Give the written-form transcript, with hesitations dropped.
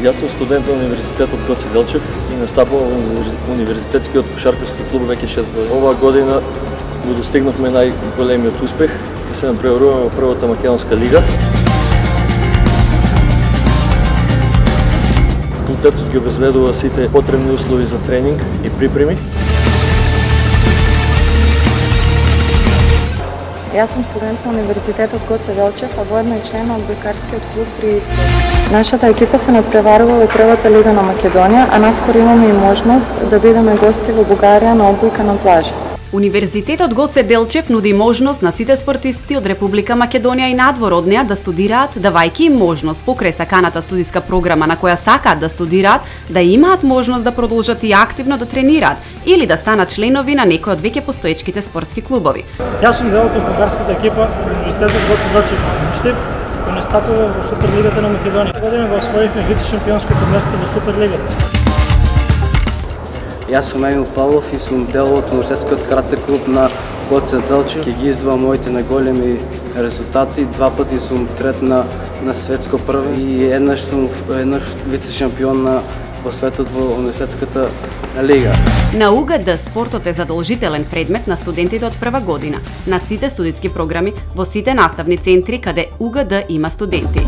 Јас сум студент на Универзитетот Гоце Делчев и настапувам во Универзитетскиот кошаркарски клуб веќе 6 години. Оваа година го достигнавме најголемиот успех и се напреваруваме во првата македонска лига. Факултетот ги обезбедува сите потребни услови за тренинг и припреми. Јас сум студент на Универзитетот Гоце Делчев, а воедно и член на одбојкарскиот клуб при исто. Нашата екипа се натпреварува во првата лига на Македонија, а наскоро имаме и можност да бидеме гости во Бугарија на одбојка на плажа. Универзитетот Гоце Делчев нуди можност на сите спортисти од Република Македонија и надвор од неа да студираат, давајќи им можност покрај саканата студиска програма на која сакаат да студираат, да имаат можност да продолжат и активно да тренираат или да станат членови на некој од веќе постоечките спортски клубови. Јас сум дел од бугарската екипа Универзитетот Гоце Делчев Штип, кој настапува во Суперлигата на Македонија. Година го освоивме вице-шампионското место во Суперлигата. Јас сум Емил Павлов и сум дел од универзитетскиот карате клуб на Гоце Делчев. Ќе ги издвоам моите најголеми резултати. Два пати сум трет на светско првенство и еднаш сум вице-шампион во светот во универзитетската лига. На УГД спортот е задолжителен предмет на студентите од прва година на сите студиски програми во сите наставни центри каде УГД има студенти.